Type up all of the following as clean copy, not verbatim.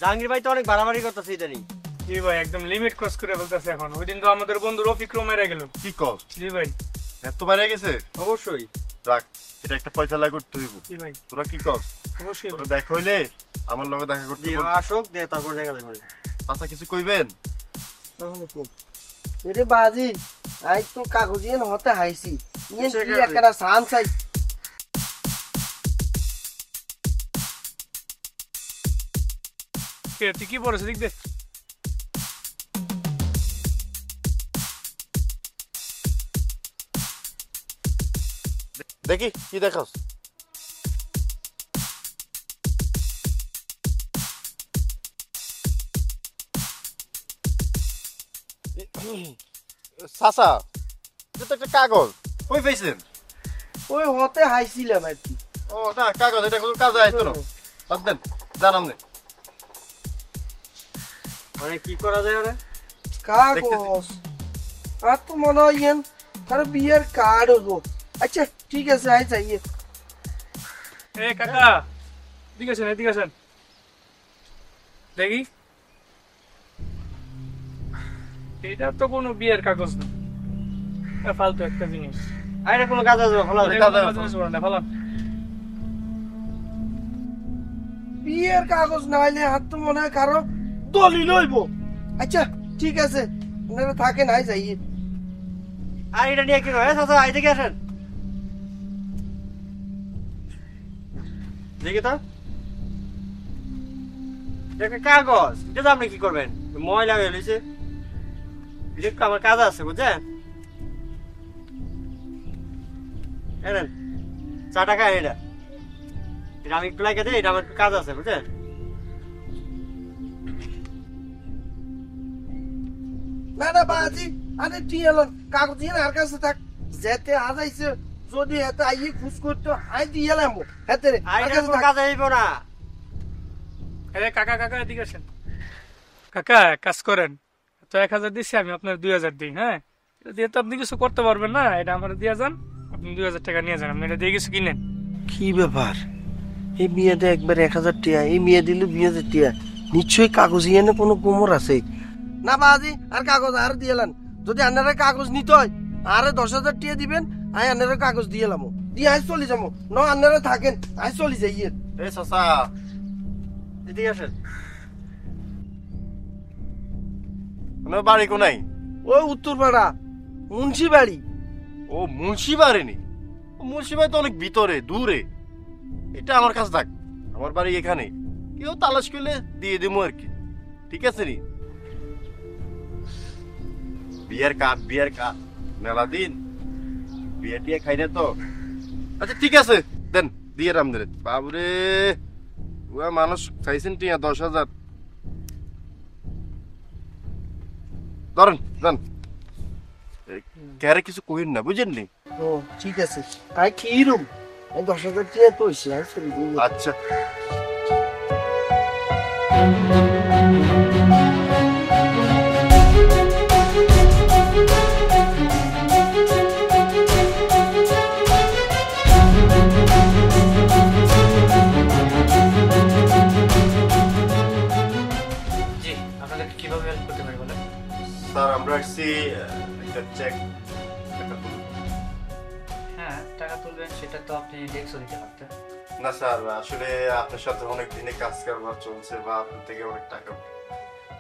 জাহাঙ্গীর ভাই তো অনেক বাড়াবাড়ি করতেছে ইদানিং। জি ভাই একদম লিমিট ক্রস করে ফেলতেছে এখন। ওই দিন তো আমাদের বন্ধু রফিকরও মেরে গেল। কি কস? জি ভাই এত বাইরে গেছে? অবশ্যই। রাখ, এটা একটা পয়সা লাগে করতে হইব। জি ভাই তোরা কি কস? অবশ্যই। তোরা দেখ হইলে আমার লগে দেখা করতে জি বল। আসুক দে তারপর দেখা যাবে। আচ্ছা কিছু কইবেন? এরে বাজি আই তো কাগজিয়ান হতে হাইছি ইয়ে কিসের কি কাগজ? একটা সান চাই। কে তুই কি পড়েছিস দেখ দে। দেখি কি দেখাস? চাচা, এটা তো একটা কাগজ। কই পাইছেন? ওই হতে হাইছিলাম আর কি। ও না, কাগজ এটা কোনো কাজে আইতো না। বাদ দেন, জানাম নে। মানে কি করা যায় ওরে? কাগজ আর তো মনে হয় ইয়েন আর বিয়ের কার্ড হবো। আচ্ছা ঠিক আছে আই চাইয়ে। এ কাকা এদিকে আসেন, এদিকে আসেন দেখি। এটা তো কোনো বিয়ের কাগজ না, এটা ফালতু একটা জিনিস। আরে কোনো কাজ আছে খোলা এটা কাজ কোনো আছে। কাজ করে না, ফালান। বিয়ের কাগজ না হইলে আর তো মনে হয় কারো দলিল হইব। আচ্ছা ঠিক আছে আপনারা থাকেন আই চাইয়ে। আর এটা নিয়ে কি হয় চাচা? আই দেখে আসেন দেখি তো। একটা কাগজ, এটা তো আপনি কি করবেন? ময়লা হয়ে গেছে। এটা তো আমার কাজ আছে বুঝছেন। এনেন 4 টাকা এটা। এটা আমি একটু লাগে দিই, এটা আমার একটু কাজ আছে বুঝছেন। না না বাজি আরে তুই এলো কাগজিয়ান আর কাছে থাক যেতে আজাইছে যদি এত আইয়ে খুশ করতো আই দিয়ে এলাম হেতে রে আর আর এটা কাছে কোনো থাক। কাজ আইব না। এ কাকা কাকা এদিকে আসেন। কাকা এক কাজ করেন, তো 1000 দিচ্ছি আমি, আপনার 2000 দিই। হ্যাঁ, এটা দিয়ে তো আপনি কিছু করতে পারবেন না, এটা আমার দিয়ে যান। আপনি 2000 টাকা নিয়ে যান, আপনি এটা দিয়ে কিছু কিনেন। কি ব্যাপার এই বিয়েতে একবার 1000 টিয়া এই মেয়ে দিল 2000 টিয়া নিশ্চয়ই কাগজিয়ানে কোনো কোমর আছে না বাজি আর কাগজ আর দিয়েলাম যদি আপনারা কাগজ নিতে হয় আরে 10,000 টিয়া দিবেন আই আপনারা কাগজ দিয়ে এলাম দিয়ে আই চলে যাবো ন আপনারা থাকেন আই চলে যাই এ চাচা, এদিকে আসেন। আপনার বাড়ি কোনাই? ওই উত্তরপাড়া মুন্সি বাড়ি। ও মুন্সিবাড়ি নি? মুন্সিবাড়ি তো অনেক ভিতরে দূরে। এটা আমার কাছে থাক, আমার বাড়ি এখানে। কেউ তালাশ করলে দিয়ে দেবো আর কি। ঠিক আছে নি? বিয়ের কাঠ মেলা দিন বিয়ে টিয়ে খাই না তো। আচ্ছা ঠিক আছে দেন, দিয়ে রাম দেন। বাবুরে ওয়া মানুষ চাইছেন টিয়া 10,000 ধরেন যান। ক্যারে কিছু কইন না, বুঝেন নি? ও ঠিক আছে আই কিরম এই 10,000 টিয়া তো হইছে আই চলে যাই। আচ্ছা জি, আপনাদেরকে কিভাবে হেল্প করতে পারি বলেন? স্যার, আমরা আসছি একটা চেক টাকা তুলব। হ্যাঁ, টাকা তুলবেন সেটা তো আপনি ডেস্কও দিতে পারতেন। না স্যার, আসলে আপনার সাথে অনেক দিনে কাজ কারবার চলছে বা আপনার থেকে অনেক টাকা,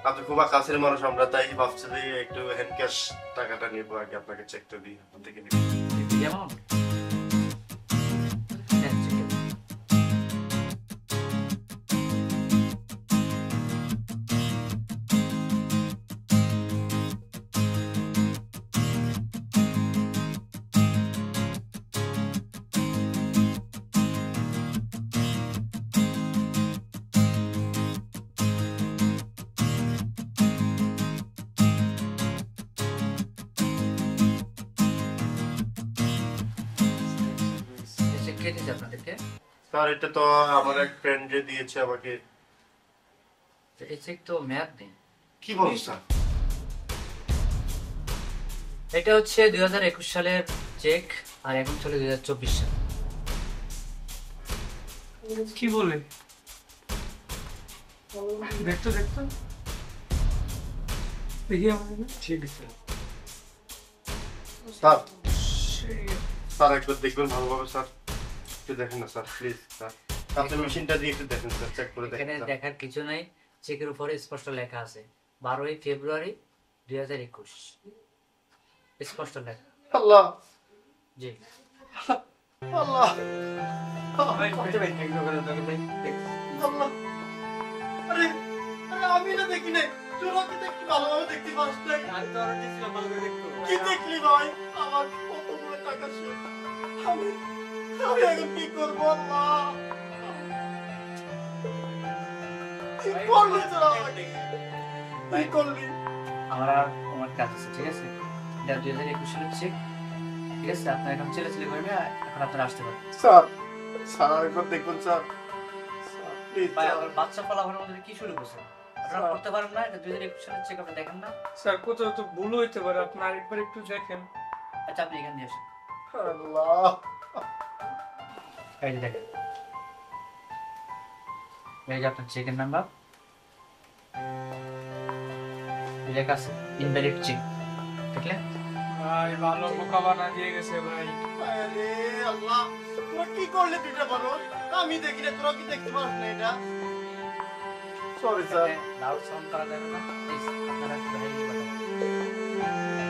আপনি খুব কাছের মানুষ, আমরা তাই ভাবছি যে একটু হ্যান্ড ক্যাশ টাকাটা নিবো আগে, আপনাকে চেকটা দিই আপনার থেকে নিব। যেমন হ্যাঁ, ঠিক আছে। এসে কে দিয়েছে আপনাদেরকে? স্যার, এটা তো আমার এক ফ্রেন্ড যে দিয়েছে আমাকে। এই চেক তো মেয়াদ নেই। কি বলুন স্যার? এটা হচ্ছে 2021 সালের চেক, আর এখন চলে 2024 সাল। কি বলে? দেখতো দেখতো দেখি আমার ঠিক আছে স্যার স্যার একবার দেখবেন ভালোভাবে স্যার, একটু দেখেন না স্যার প্লিজ স্যার, আপনি মেশিনটা দিয়ে একটু দেখেন স্যার, চেক করে এখানে দেখেন স্যার। দেখার কিছু নাই, চেকের উপরে স্পষ্ট লেখা আছে 12ই ফেব্রুয়ারি 2021, স্পষ্ট লেখা। আল্লাহ জি আল্লাহ আচ্ছা ভাই একটু করে দেখো ভাই আল্লাহ, আরে আরে আমি না দেখি নাই, তোরা কি দেখতে ভালোভাবে দেখতে পাস নাই? আমি তো আরো দিছিলাম ভালো করে দেখতো কি দেখলি ভাই? আমার কতগুলো টাকা শেষ, আমি আমি এখন কি করবো আল্লাহ? কি করলি তোরা আমাকে? কি করলি? আমার আর আমার কাজ আছে, ঠিক আছে? এটা 2021 সালের চেক, ঠিক আছে? আপনার এখন ছেলে করবে, এখন আপনারা আসতে পারেন। স্যার স্যার একবার দেখুন স্যার, প্লিজ ভাই আমার বাচ্চা ফলাফলের মধ্যে কি শুরু করছেন? আপনারা করতে পারেন না? এটা 2021 সালের চেক আপনি দেখেন না? স্যার কোথাও তো ভুল হইতে পারে, আপনি আরেকবার একটু দেখেন। আচ্ছা আপনি এখানে নিয়ে আসেন, আল্লাহ এই যে দেখেন, এই যে আপনার চেকের নাম্বার লেখা আছে, ইনভ্যালিড চেক, দেখলেন? ভাই ভালো বোকা বানা দিয়ে গেছে ভাই। আরে আল্লাহ, তোরা কি করলি তুই এটা বলো? আমি দেখি না, তোরা কি দেখতে পাস না এটা? Sorry sir. লাউড সাউন্ড করা যাবে না, প্লিজ আপনারা একটু বাইরে গিয়ে কথা বলুন।